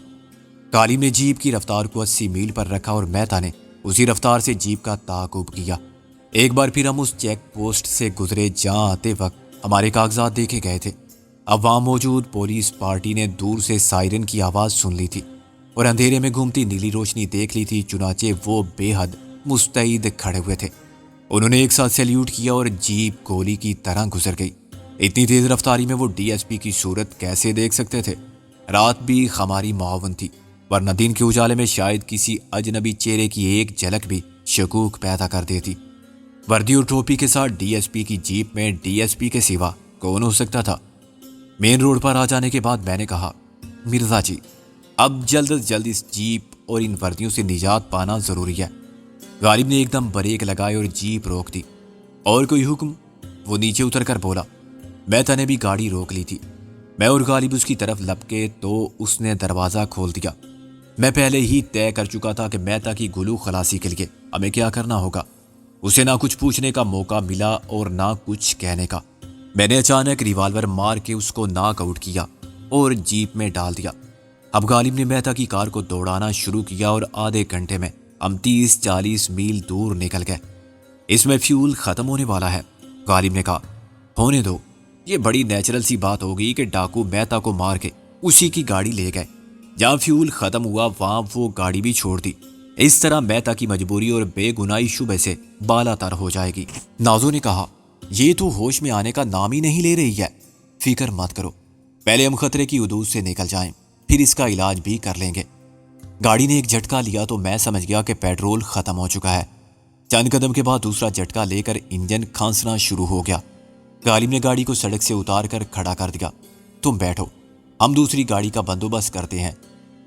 غالب نے جیپ کی رفتار کو 80 میل پر رکھا اور مہتا نے اسی رفتار سے جیپ کا تعاقب کیا۔ ایک بار پھر ہم اس چیک پوسٹ سے گزرے جہاں آتے وقت ہمارے کاغذات دیکھے گئے تھے۔ اب وہاں موجود پولیس پارٹی نے دور سے سائرن کی آواز سن لی تھی اور اندھیرے میں گھومتی نیلی روشنی دیکھ لی تھی، چنانچہ وہ بے حد مستعد کھڑے ہوئے تھے۔ انہوں نے ایک ساتھ سیلیوٹ کیا اور جیپ گولی کی طرح گزر گئی۔ اتنی تیز رفتاری میں وہ ڈی ایس پی کی صورت کیسے دیکھ سکتے تھے؟ رات بھی ہماری معاون تھی، ورنہ دن کے اجالے میں شاید کسی اجنبی چہرے کی ایک جھلک بھی شکوک پیدا کر دیتی۔ وردی اور ٹوپی کے ساتھ ڈی ایس پی کی جیپ میں ڈی ایس پی کے سوا کون ہو سکتا تھا؟ مین روڈ پر آ جانے کے بعد میں نے کہا، مرزا جی، اب جلد از جلد اس جیپ اور ان وردیوں سے نجات پانا ضروری ہے۔ غالب نے ایک دم بریک لگائے اور جیپ روک دی۔ اور کوئی حکم؟ وہ نیچے اتر کر بولا۔ مہتا نے بھی گاڑی روک لی تھی۔ میں اور غالب اس کی طرف لپکے تو اس نے دروازہ کھول دیا۔ میں پہلے ہی طے کر چکا تھا کہ مہتا کی گلو خلاصی کے لیے ہمیں کیا کرنا ہوگا۔ اسے نہ کچھ پوچھنے کا موقع ملا اور نہ کچھ کہنے کا۔ میں نے اچانک ریوالور مار کے اس کو ناک آؤٹ کیا اور جیپ میں ڈال دیا۔ اب غالب نے مہتا کی کار کو دوڑانا شروع کیا اور آدھے گھنٹے میں ہم 30-40 میل دور نکل گئے۔ اس میں فیول ختم ہونے والا ہے، غالب نے کہا۔ ہونے دو، یہ بڑی نیچرل سی بات ہو گئی کہ ڈاکو مہتا کو مار کے اسی کی گاڑی لے گئے۔ جہاں فیول ختم ہوا وہاں وہ گاڑی بھی چھوڑ دی۔ اس طرح مہتا کی مجبوری اور بے گناہی شبہ سے بالا تر ہو جائے گی۔ نازو نے کہا، یہ تو ہوش میں آنے کا نام ہی نہیں لے رہی ہے۔ فکر مت کرو، پہلے ہم خطرے کی حدود سے نکل جائیں، پھر اس کا علاج بھی کر لیں گے۔ گاڑی نے ایک جھٹکا لیا تو میں سمجھ گیا کہ پیٹرول ختم ہو چکا ہے۔ چند قدم کے بعد دوسرا جھٹکا لے کر انجن کھانسنا شروع ہو گیا۔ غالب نے گاڑی کو سڑک سے اتار کر کھڑا کر دیا۔ تم بیٹھو، ہم دوسری گاڑی کا بندوبست کرتے ہیں،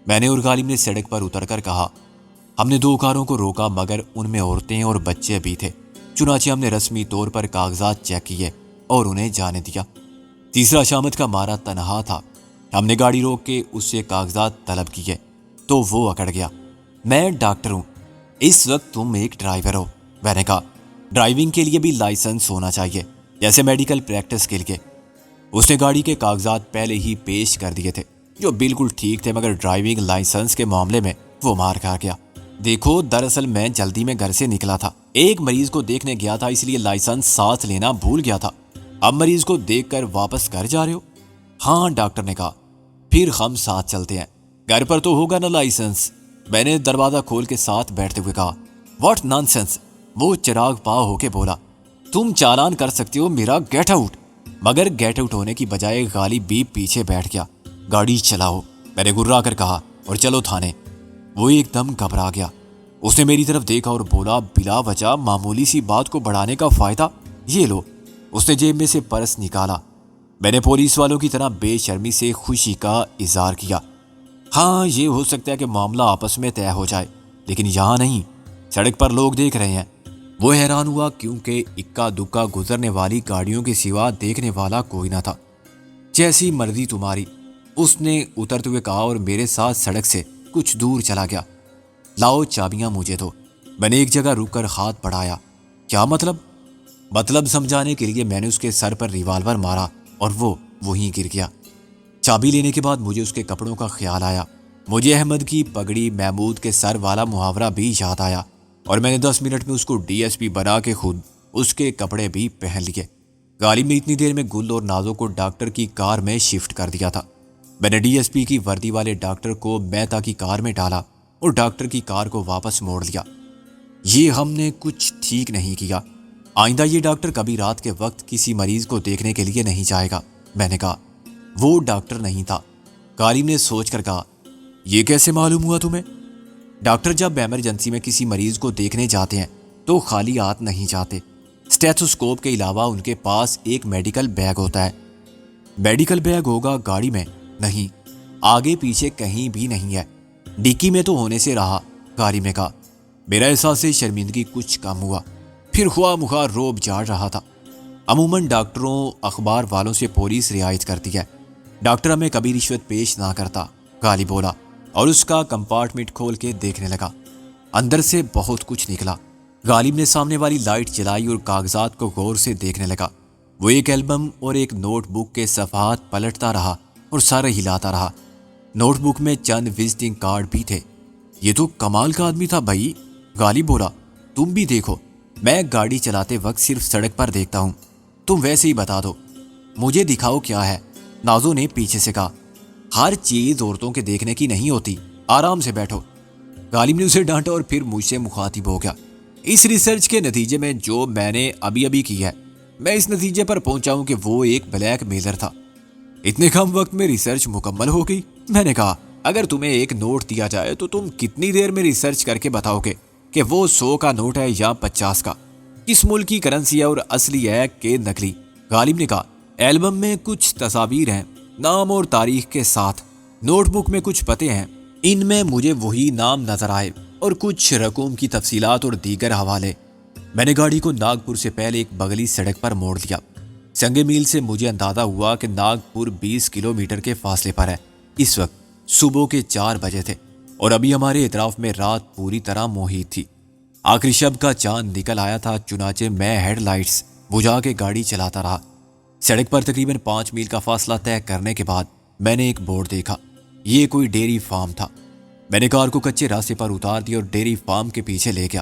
میں نے اور غالب نے سڑک پر اتر کر کہا۔ ہم نے 2 کاروں کو روکا مگر ان میں عورتیں اور بچے بھی تھے، چنانچہ ہم نے رسمی طور پر کاغذات چیک کیے اور انہیں جانے دیا۔ تیسرا شامت کا مارا تنہا تھا۔ ہم نے گاڑی روک کے اس سے کاغذات طلب کیے تو وہ اکڑ گیا۔ میں ڈاکٹر ہوں، اس وقت تم ایک ڈرائیور ہو، میں نے کہا۔ ڈرائیونگ کے لیے بھی لائسنس ہونا چاہیے، جیسے میڈیکل پریکٹس کے لیے۔ اس نے گاڑی کے کاغذات پہلے ہی پیش کر دیے تھے جو بالکل ٹھیک تھے، مگر ڈرائیونگ لائسنس کے معاملے میں وہ مار کھا گیا۔ دیکھو، دراصل میں جلدی میں گھر سے نکلا تھا، ایک مریض کو دیکھنے گیا تھا، اس لیے لائسنس ساتھ لینا بھول گیا تھا۔ اب مریض کو دیکھ کر واپس گھر جا رہے ہو؟ ہاں، ڈاکٹر نے کہا۔ پھر ہم ساتھ چلتے ہیں، گھر پر تو ہوگا نا لائسنس؟ میں نے دروازہ کھول کے ساتھ بیٹھتے ہوئے کہا۔ واٹ نانسنس، وہ چراغ پا ہو کے بولا۔ تم چالان کر سکتے ہو میرا، گیٹ آؤٹ۔ مگر گیٹ آؤٹ ہونے کی بجائے غالب بھی پیچھے بیٹھ گیا۔ گاڑی چلاؤ، میں نے گرا کر کہا، اور چلو تھانے۔ وہ ایک دم گھبرا گیا۔ اس نے میری طرف دیکھا اور بولا، بلا وجہ معمولی سی بات کو بڑھانے کا فائدہ؟ یہ لو۔ اس نے جیب میں سے پرس نکالا۔ میں نے پولیس والوں کی طرح بے شرمی سے خوشی کا اظہار کیا۔ ہاں، یہ ہو سکتا ہے کہ معاملہ آپس میں طے ہو جائے، لیکن یہاں نہیں، سڑک پر لوگ دیکھ رہے ہیں۔ وہ حیران ہوا کیونکہ اکا دکا گزرنے والی گاڑیوں کے سوا دیکھنے والا کوئی نہ تھا۔ جیسی مرضی تمہاری، اس نے اترتے ہوئے کہا اور میرے ساتھ سڑک سے کچھ دور چلا گیا۔ لاؤ چابیاں مجھے دو، میں نے ایک جگہ رک کر ہاتھ بڑھایا۔ کیا مطلب؟ مطلب سمجھانے کے لیے میں نے اس کے سر پر ریوالور مارا اور وہ وہیں گر گیا۔ چابی لینے کے بعد مجھے اس کے کپڑوں کا خیال آیا۔ مجھے احمد کی پگڑی محمود کے سر والا محاورہ بھی یاد آیا اور میں نے 10 منٹ میں اس کو ڈی ایس پی بنا کے خود اس کے کپڑے بھی پہن لیے۔ غالب نے اتنی دیر میں گل اور نازو کو ڈاکٹر کی کار میں شفٹ کر دیا تھا۔ میں نے ڈی ایس پی کی وردی والے ڈاکٹر کو مہتا کی کار میں ڈالا اور ڈاکٹر کی کار کو واپس موڑ لیا۔ یہ ہم نے کچھ ٹھیک نہیں کیا، آئندہ یہ ڈاکٹر کبھی رات کے وقت کسی مریض کو دیکھنے کے لیے نہیں جائے گا، میں نے کہا۔ وہ ڈاکٹر نہیں تھا، غالب نے سوچ کر کہا۔ یہ کیسے معلوم ہوا تمہیں؟ ڈاکٹر جب ایمرجنسی میں کسی مریض کو دیکھنے جاتے ہیں تو خالی ہاتھ نہیں جاتے۔ اسٹیتھوسکوپ کے علاوہ ان کے پاس ایک میڈیکل بیگ ہوتا ہے۔ میڈیکل بیگ ہوگا گاڑی میں؟ نہیں، آگے پیچھے کہیں بھی نہیں ہے۔ ڈکی میں تو ہونے سے رہا، غالب نے کہا۔ میرا احساس شرمندگی کچھ کم ہوا، پھر خواہ مخواہ روب جاڑ رہا تھا۔ عموماً ڈاکٹروں اخبار والوں سے پولیس رعایت کرتی ہے، ڈاکٹر ہمیں کبھی رشوت پیش نہ کرتا، غالب بولا اور اس کا کمپارٹمنٹ کھول کے دیکھنے لگا۔ اندر سے بہت کچھ نکلا۔ غالب نے سامنے والی لائٹ جلائی اور کاغذات کو غور سے دیکھنے لگا۔ وہ ایک البم اور ایک نوٹ بک کے صفحات پلٹتا رہا اور سر ہلاتا رہا۔ نوٹ بک میں چند وزٹنگ کارڈ بھی تھے۔ یہ تو کمال کا آدمی تھا بھائی، غالب بولا۔ تم بھی دیکھو، میں گاڑی چلاتے وقت صرف سڑک پر دیکھتا ہوں، تم ویسے ہی بتا دو۔ مجھے دکھاؤ کیا ہے، نازو نے پیچھے سے کہا۔ ہر چیز عورتوں کے دیکھنے کی نہیں ہوتی، آرام سے بیٹھو، غالب نے اسے ڈانٹا اور پھر مجھ سے مخاطب ہو گیا۔ اس ریسرچ کے نتیجے میں جو میں نے ابھی کی ہے، میں اس نتیجے پر پہنچا ہوں کہ وہ ایک بلیک میلر تھا۔ اتنے کم وقت میں ریسرچ مکمل ہو گئی؟ میں نے کہا، اگر تمہیں ایک نوٹ دیا جائے تو تم کتنی دیر میں ریسرچ کر کے بتاؤ گے کہ وہ 100 کا نوٹ ہے یا 50 کا، کس ملک کی کرنسی ہے اور اصلی ہے کہ نقلی؟ غالب نے کہا، البم میں کچھ تصاویر ہیں نام اور تاریخ کے ساتھ، نوٹ بک میں کچھ پتے ہیں، ان میں مجھے وہی نام نظر آئے اور کچھ رقوم کی تفصیلات اور دیگر حوالے۔ میں نے گاڑی کو ناگپور سے پہلے ایک بغلی سڑک پر موڑ دیا۔ سنگ میل سے مجھے اندازہ ہوا کہ ناگپور 20 کلومیٹر کے فاصلے پر ہے۔ اس وقت صبح کے 4 بجے تھے اور ابھی ہمارے اطراف میں رات پوری طرح محیط تھی۔ آخری شب کا چاند نکل آیا تھا، چنانچہ میں ہیڈ لائٹس بجھا کے گاڑی چلاتا رہا۔ سڑک پر تقریباً 5 میل کا فاصلہ طے کرنے کے بعد میں نے ایک بورڈ دیکھا۔ یہ کوئی ڈیری فارم تھا۔ میں نے کار کو کچے راستے پر اتار دیا اور ڈیری فارم کے پیچھے لے گیا۔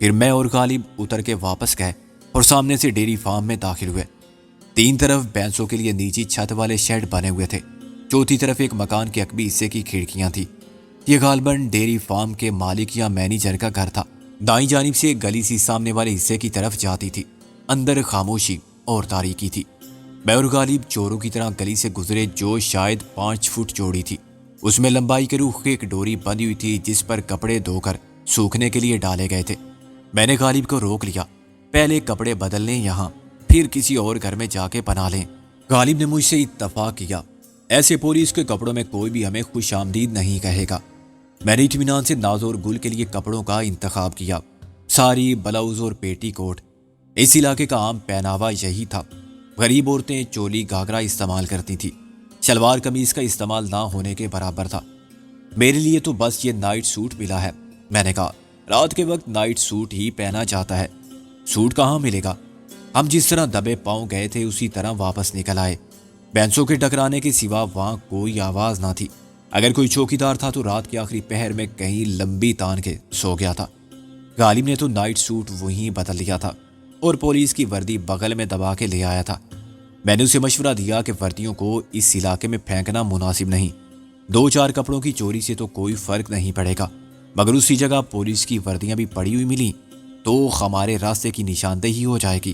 پھر میں اور غالب اتر کے واپس گئے اور سامنے سے ڈیری فارم میں داخل ہوئے۔ 3 طرف بھینسوں کے لیے نیچی چھت والے شیڈ بنے ہوئے تھے، چوتھی طرف ایک مکان کے عقبی حصے کی کھڑکیاں تھیں۔ یہ غالباً ڈیری فارم کے مالک یا مینیجر کا گھر تھا۔ دائیں جانب سے ایک گلی سی سامنے والے حصے کی طرف جاتی تھی۔ اندر خاموشی اور تاریکی تھی۔ میں اور غالب چوروں کی طرح گلی سے گزرے جو شاید 5 فٹ چوڑی تھی۔ اس میں لمبائی کے رخ ایک ڈوری بندھی ہوئی تھی جس پر کپڑے دھو کر سوکھنے کے لیے ڈالے گئے تھے۔ میں نے غالب کو روک لیا، پہلے کپڑے بدل لیں یہاں، پھر کسی اور گھر میں جا کے پناہ لیں۔ غالب نے مجھ سے اتفاق کیا، ایسے پولیس کے کپڑوں میں کوئی بھی ہمیں خوش آمدید نہیں کہے گا۔ میں نے اطمینان سے ناز اور گل کے لیے کپڑوں کا انتخاب کیا، ساری، بلاؤز اور پیٹی کوٹ۔ اس علاقے کا عام پہناوا یہی تھا۔ غریب عورتیں چولی گھاگھرا استعمال کرتی تھی، شلوار قمیض کا استعمال نہ ہونے کے برابر تھا۔ میرے لیے تو بس یہ نائٹ سوٹ ملا ہے، میں نے کہا۔ رات کے وقت نائٹ سوٹ ہی پہنا جاتا ہے، سوٹ کہاں ملے گا؟ ہم جس طرح دبے پاؤں گئے تھے اسی طرح واپس نکل آئے۔ بینسوں کے ٹکرانے کے سوا وہاں کوئی آواز نہ تھی۔ اگر کوئی چوکیدار تھا تو رات کے آخری پہر میں کہیں لمبی تان کے سو گیا تھا۔ غالب نے تو نائٹ سوٹ وہیں بدل لیا تھا اور پولیس کی وردی بغل میں دبا کے لے آیا تھا۔ میں نے اسے مشورہ دیا کہ وردیوں کو اس علاقے میں پھینکنا مناسب نہیں، 2-4 کپڑوں کی چوری سے تو کوئی فرق نہیں پڑے گا، مگر اسی جگہ پولیس کی وردیاں بھی پڑی ہوئی ملیں تو ہمارے راستے کی نشاندہی ہو جائے گی۔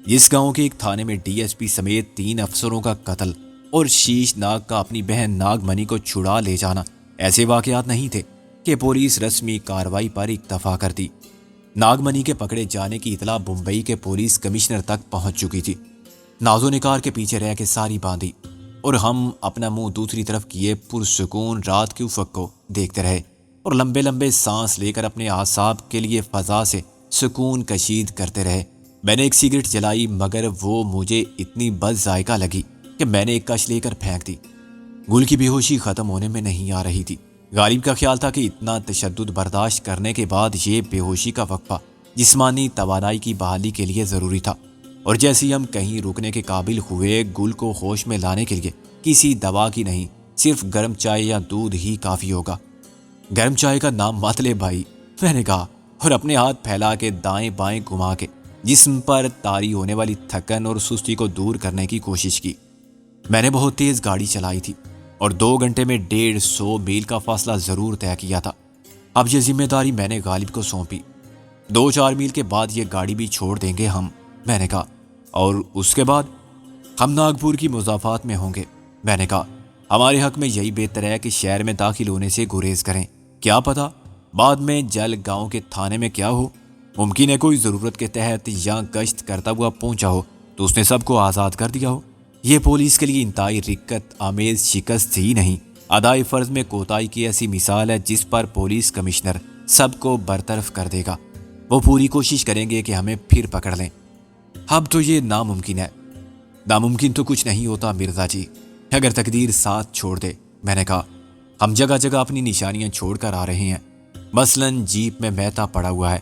جس گاؤں کے ایک تھانے میں ڈی ایس پی سمیت 3 افسروں کا قتل اور شیش ناگ کا اپنی بہن ناگ منی کو چھڑا لے جانا ایسے واقعات نہیں تھے کہ پولیس رسمی کارروائی پر اکتفا کرتی۔ ناگ منی کے پکڑے جانے کی اطلاع بمبئی کے پولیس کمشنر تک پہنچ چکی تھی۔ نازو نے کار کے پیچھے رہ کے ساری باندھی اور ہم اپنا منہ دوسری طرف کیے پرسکون رات کے افق کو دیکھتے رہے اور لمبے لمبے سانس لے کر اپنے اعصاب کے لیے فضا سے سکون کشید کرتے رہے۔ میں نے ایک سگریٹ جلائی مگر وہ مجھے اتنی بد ذائقہ لگی کہ میں نے ایک کش لے کر پھینک دی۔ گل کی بے ہوشی ختم ہونے میں نہیں آ رہی تھی۔ غالب کا خیال تھا کہ اتنا تشدد برداشت کرنے کے بعد یہ بے ہوشی کا وقفہ جسمانی توانائی کی بحالی کے لیے ضروری تھا، اور جیسے ہی ہم کہیں رکنے کے قابل ہوئے، گل کو ہوش میں لانے کے لیے کسی دوا کی نہیں، صرف گرم چائے یا دودھ ہی کافی ہوگا۔ گرم چائے کا نام مت لے بھائی، میں نے کہا اور اپنے ہاتھ پھیلا کے دائیں بائیں گھما کے جسم پر طاری ہونے والی تھکن اور سستی کو دور کرنے کی کوشش کی۔ میں نے بہت تیز گاڑی چلائی تھی اور 2 گھنٹے میں 150 میل کا فاصلہ ضرور طے کیا تھا۔ اب یہ ذمہ داری میں نے غالب کو سونپی۔ 2-4 میل کے بعد یہ گاڑی بھی چھوڑ دیں گے ہم، میں نے کہا، اور اس کے بعد ہم ناگپور کی مضافات میں ہوں گے۔ میں نے کہا ہمارے حق میں یہی بہتر ہے کہ شہر میں داخل ہونے سے گریز کریں، کیا پتہ بعد میں جل گاؤں کے تھانے میں کیا ہو، ممکن ہے کوئی ضرورت کے تحت یہاں گشت کرتا ہوا پہنچا ہو تو اس نے سب کو آزاد کر دیا ہو۔ یہ پولیس کے لیے انتہائی رکت آمیز شکست ہی نہیں، ادائے فرض میں کوتاہی کی ایسی مثال ہے جس پر پولیس کمشنر سب کو برطرف کر دے گا۔ وہ پوری کوشش کریں گے کہ ہمیں پھر پکڑ لیں۔ اب تو یہ ناممکن ہے۔ ناممکن تو کچھ نہیں ہوتا مرزا جی، اگر تقدیر ساتھ چھوڑ دے۔ میں نے کہا، ہم جگہ جگہ اپنی نشانیاں چھوڑ کر آ رہے ہیں، مثلاً جیپ میں میتا پڑا ہوا ہے،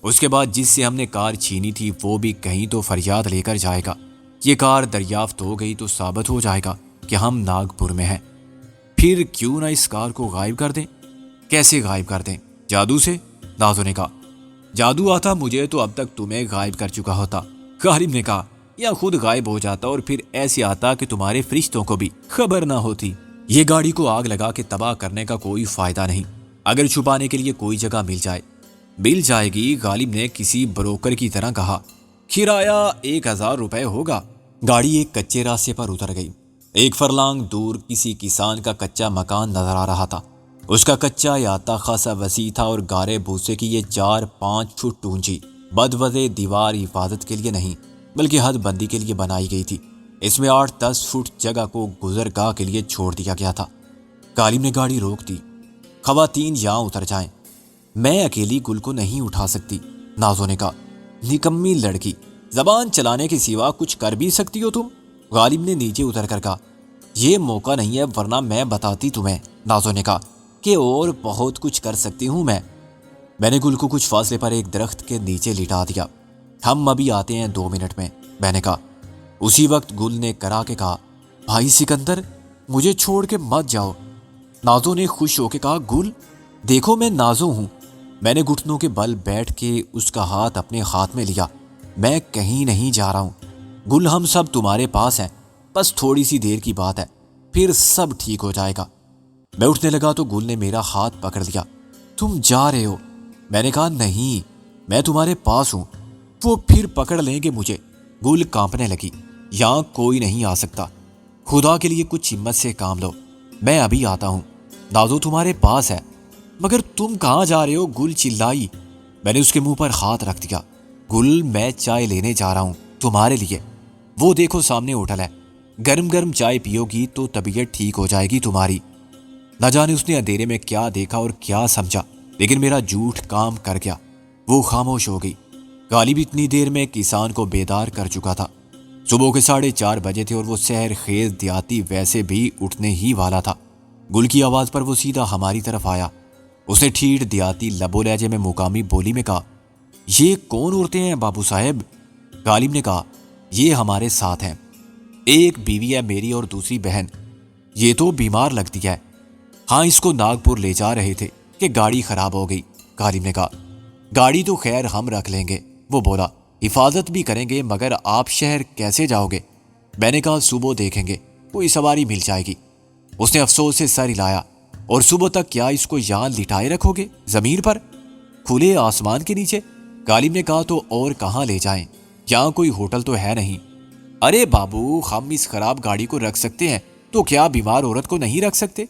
اس کے بعد جس سے ہم نے کار چھینی تھی وہ بھی کہیں تو فریاد لے کر جائے گا۔ یہ کار دریافت ہو گئی تو ثابت ہو جائے گا کہ ہم ناگپور میں ہیں۔ پھر کیوں نہ اس کار کو غائب کر دیں؟ کیسے غائب کر دیں؟ جادو سے؟ نازو نے کہا، جادو آتا مجھے تو اب تک تمہیں غائب کر چکا ہوتا۔ غالب نے کہا، یا خود غائب ہو جاتا اور پھر ایسے آتا کہ تمہارے فرشتوں کو بھی خبر نہ ہوتی۔ یہ گاڑی کو آگ لگا کے تباہ کرنے کا کوئی فائدہ نہیں، اگر چھپانے کے لیے کوئی جگہ مل جائے گی۔ غالب نے کسی بروکر کی طرح کہا، کرایہ 1000 روپے ہوگا۔ گاڑی ایک کچے راستے پر اتر گئی۔ ایک فرلانگ دور کسی کسان کا کچا مکان نظر آ رہا تھا۔ اس کا کچا احاطہ خاصا وسیع تھا اور گارے بھوسے کی یہ 4-5 فٹ اونچی بدوزے دیوار حفاظت کے لیے نہیں بلکہ حد بندی کے لیے بنائی گئی تھی۔ اس میں 8-10 فٹ جگہ کو گزرگاہ کے لیے چھوڑ دیا گیا تھا۔ غالب نے گاڑی روک دی۔ خواتین یہاں اتر جائیں، میں اکیلی گل کو نہیں اٹھا سکتی۔ نازو نے کہا، نکمی لڑکی، زبان چلانے کے سوا کچھ کر بھی سکتی ہو تم؟ غالب نے نیچے اتر کر کہا، یہ موقع نہیں ہے ورنہ میں بتاتی تمہیں۔ نازو نے کہا کہ اور بہت کچھ کر سکتی ہوں میں نے گل کو کچھ فاصلے پر ایک درخت کے نیچے لٹا دیا۔ ہم ابھی آتے ہیں 2 منٹ میں، میں نے کہا۔ اسی وقت گل نے کرا کے کہا، بھائی سکندر، مجھے چھوڑ کے مت جاؤ۔ نازو نے خوش ہو کے کہا، گل دیکھو میں نازو ہوں۔ میں نے گھٹنوں کے بل بیٹھ کے اس کا ہاتھ اپنے ہاتھ میں لیا۔ میں کہیں نہیں جا رہا ہوں گل، ہم سب تمہارے پاس ہیں، بس تھوڑی سی دیر کی بات ہے، پھر سب ٹھیک ہو جائے گا۔ میں اٹھنے لگا تو گل نے میرا ہاتھ پکڑ لیا۔ تم جا رہے ہو؟ میں نے کہا، نہیں، میں تمہارے پاس ہوں، وہ پھر پکڑ لیں گے مجھے۔ گل کانپنے لگی، یہاں کوئی نہیں آ سکتا، خدا کے لیے کچھ ہمت سے کام لو، میں ابھی آتا ہوں۔ نازو تمہارے پاس ہے۔ مگر تم کہاں جا رہے ہو؟ گل چلائی۔ میں نے اس کے منہ پر ہاتھ رکھ دیا۔ گل، میں چائے لینے جا رہا ہوں تمہارے لیے، وہ دیکھو سامنے ہوٹل ہے، گرم گرم چائے پیو گی تو طبیعت ٹھیک ہو جائے گی تمہاری۔ نہ جانے اس نے اندھیرے میں کیا دیکھا اور کیا سمجھا، لیکن میرا جھوٹ کام کر گیا، وہ خاموش ہو گئی۔ غالب اتنی دیر میں کسان کو بیدار کر چکا تھا۔ صبح کے 4:30 بجے تھے اور وہ سحر خیز دیہاتی ویسے بھی اٹھنے ہی والا تھا۔ گل کی آواز پر وہ سیدھا ہماری طرف آیا۔ اس نے ٹھیٹ دیہاتی لبو لہجے میں مقامی بولی میں کہا، یہ کون عورتیں ہیں بابو صاحب؟ غالب نے کہا، یہ ہمارے ساتھ ہیں، ایک بیوی ہے میری اور دوسری بہن، یہ تو بیمار لگتی ہے، ہاں اس کو ناگپور لے جا رہے تھے کہ گاڑی خراب ہو گئی۔ غالب نے کہا، گاڑی تو خیر ہم رکھ لیں گے، وہ بولا، حفاظت بھی کریں گے، مگر آپ شہر کیسے جاؤ گے؟ میں نے کہا، صبح دیکھیں گے، کوئی سواری مل جائے گی۔ اس نے افسوس سے سر ہلایا، اور صبح تک کیا اس کو یہاں لٹائے رکھو گے زمین پر کھلے آسمان کے نیچے؟ غالب نے کہا، تو اور کہاں لے جائیں؟ یہاں کوئی ہوٹل تو ہے نہیں۔ ارے بابو، ہم اس خراب گاڑی کو رکھ سکتے ہیں تو کیا بیمار عورت کو نہیں رکھ سکتے؟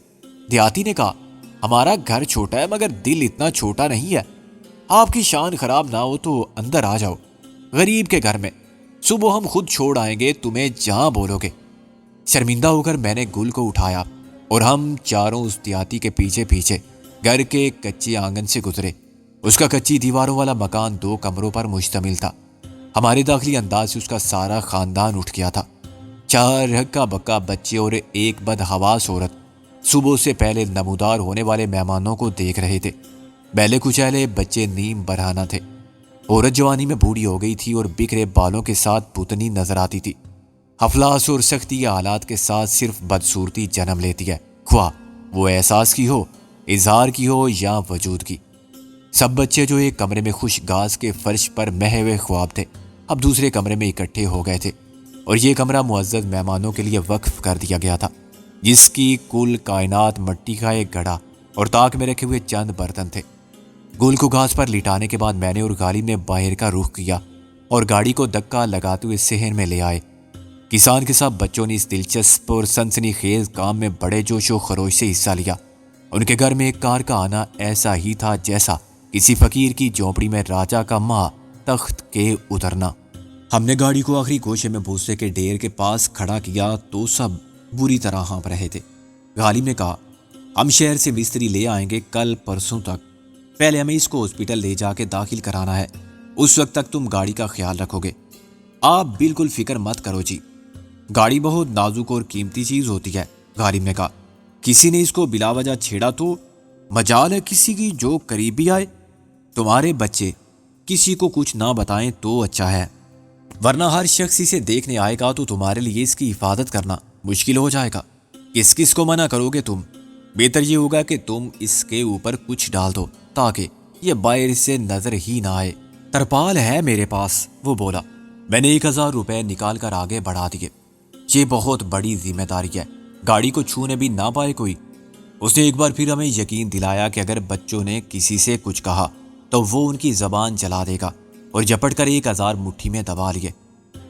دیہاتی نے کہا، ہمارا گھر چھوٹا ہے مگر دل اتنا چھوٹا نہیں ہے، آپ کی شان خراب نہ ہو تو اندر آ جاؤ، غریب کے گھر میں، صبح ہم خود چھوڑ آئیں گے تمہیں جہاں بولو گے۔ شرمندہ ہو کر میں نے گل کو اٹھایا اور ہم چاروں اس دیہاتی کے پیچھے پیچھے گھر کے کچے آنگن سے گزرے۔ اس کا کچی دیواروں والا مکان 2 کمروں پر مشتمل تھا۔ ہمارے داخلی انداز سے اس کا سارا خاندان اٹھ گیا تھا۔ 4 ہکا بکا بچے اور ایک بدحواس عورت صبح سے پہلے نمودار ہونے والے مہمانوں کو دیکھ رہے تھے۔ بیلے کچیلے بچے نیم برہنہ تھے۔ عورت جوانی میں بوڑھی ہو گئی تھی اور بکھرے بالوں کے ساتھ پتنی نظر آتی تھی۔ افلاس اور سختی کے حالات کے ساتھ صرف بدصورتی جنم لیتی ہے، خواہ وہ احساس کی ہو، اظہار کی ہو یا وجود کی۔ سب بچے جو ایک کمرے میں خوش گاز کے فرش پر مہے ہوئے خواب تھے، اب دوسرے کمرے میں اکٹھے ہو گئے تھے، اور یہ کمرہ معزز مہمانوں کے لیے وقف کر دیا گیا تھا، جس کی کل کائنات مٹی کا ایک گھڑا اور تاک میں رکھے ہوئے چند برتن تھے۔ گل کو گھاس پر لٹانے کے بعد میں نے اور غالب نے باہر کا رخ کیا اور گاڑی کو دھکا لگاتے ہوئے صحن میں لے آئے۔ کسان کے ساتھ بچوں نے اس دلچسپ اور سنسنی خیز کام میں بڑے جوش و خروش سے حصہ لیا۔ ان کے گھر میں ایک کار کا آنا ایسا ہی تھا جیسا کسی فقیر کی جھونپڑی میں راجا کا ماں تخت کے اترنا۔ ہم نے گاڑی کو آخری گوشے میں بھوسے کے ڈھیر کے پاس کھڑا کیا تو سب بری طرح ہانپ رہے تھے۔ غالب نے کہا، ہم شہر سے مستری لے آئیں گے کل پرسوں تک، پہلے ہمیں اس کو ہاسپٹل لے جا کے داخل کرانا ہے، اس وقت تک تم گاڑی کا خیال رکھو گے۔ آپ بالکل فکر مت کرو جی، گاڑی بہت نازک اور قیمتی چیز ہوتی ہے، غالب نے کہا۔ کسی نے اس کو بلا وجہ چھیڑا تو مجال ہے کسی کی جو قریبی آئے، تمہارے بچے کسی کو کچھ نہ بتائیں تو اچھا ہے، ورنہ ہر شخص اسے دیکھنے آئے گا تو تمہارے لیے اس کی حفاظت کرنا مشکل ہو جائے گا۔ کس کو منع کرو گے تم؟ بہتر یہ ہوگا کہ تم اس کے اوپر کچھ ڈال دو تاکہ یہ باہر سے نظر ہی نہ آئے۔ ترپال ہے میرے پاس، وہ بولا۔ میں نے 1000 روپے نکال کر آگے بڑھا دیے۔ یہ بہت بڑی ذمہ داری ہے، گاڑی کو چھونے بھی نہ پائے کوئی۔ اس نے ایک بار پھر ہمیں یقین دلایا کہ اگر بچوں نے کسی سے کچھ کہا تو وہ ان کی زبان جلا دے گا، اور جپٹ کر 1000 مٹھی میں دبا لیے۔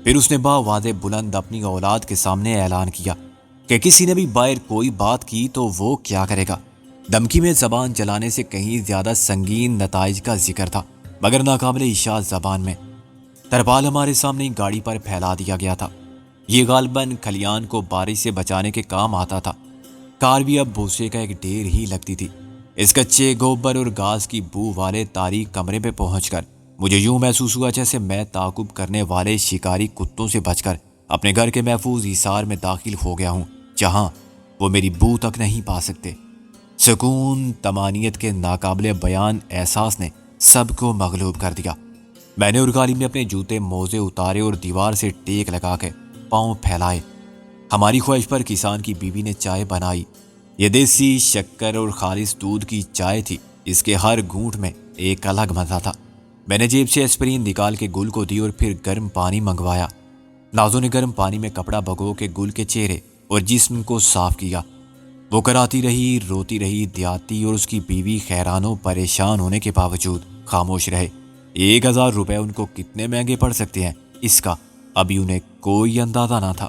پھر اس نے باوعدہ بلند اپنی اولاد کے سامنے اعلان کیا کہ کسی نے بھی باہر کوئی بات کی تو وہ کیا کرے گا۔ دھمکی میں زبان جلانے سے کہیں زیادہ سنگین نتائج کا ذکر تھا، مگر ناقابل اشارہ زبان میں۔ ترپال ہمارے سامنے گاڑی پر پھیلا دیا گیا تھا۔ یہ غالباً کھلیان کو بارش سے بچانے کے کام آتا تھا۔ کار بھی اب بھوسے کا ایک ڈھیر ہی لگتی تھی۔ اس کچے گوبر اور گھاس کی بو والے تاریک کمرے پہ پہنچ کر مجھے یوں محسوس ہوا جیسے میں تعاقب کرنے والے شکاری کتوں سے بچ کر اپنے گھر کے محفوظ حصار میں داخل ہو گیا ہوں، جہاں وہ میری بو تک نہیں پا سکتے۔ سکون، طمانینت کے ناقابل بیان احساس نے سب کو مغلوب کر دیا۔ میں نے اور غالب نے اپنے جوتے موزے اتارے اور دیوار سے ٹیک لگا کے پاؤں پھیلائے۔ ہماری خواہش پر کسان کی بیوی نے چائے بنائی۔ یہ دیسی شکر اور خالص دودھ کی چائے تھی، اس کے ہر گھونٹ میں ایک الگ مزہ تھا۔ میں نے جیب سے ایسپرین نکال کے گل کو دی اور پھر گرم پانی منگوایا۔ نازو نے گرم پانی میں کپڑا بھگو کے گل کے چہرے اور جسم کو صاف کیا۔ وہ کراتی رہی، روتی رہی۔ دیاتی اور اس کی بیوی حیران و پریشان ہونے کے باوجود خاموش رہے۔ 1000 روپے ان کو کتنے مہنگے پڑ سکتے ہیں، اس کا ابھی انہیں کوئی اندازہ نہ تھا۔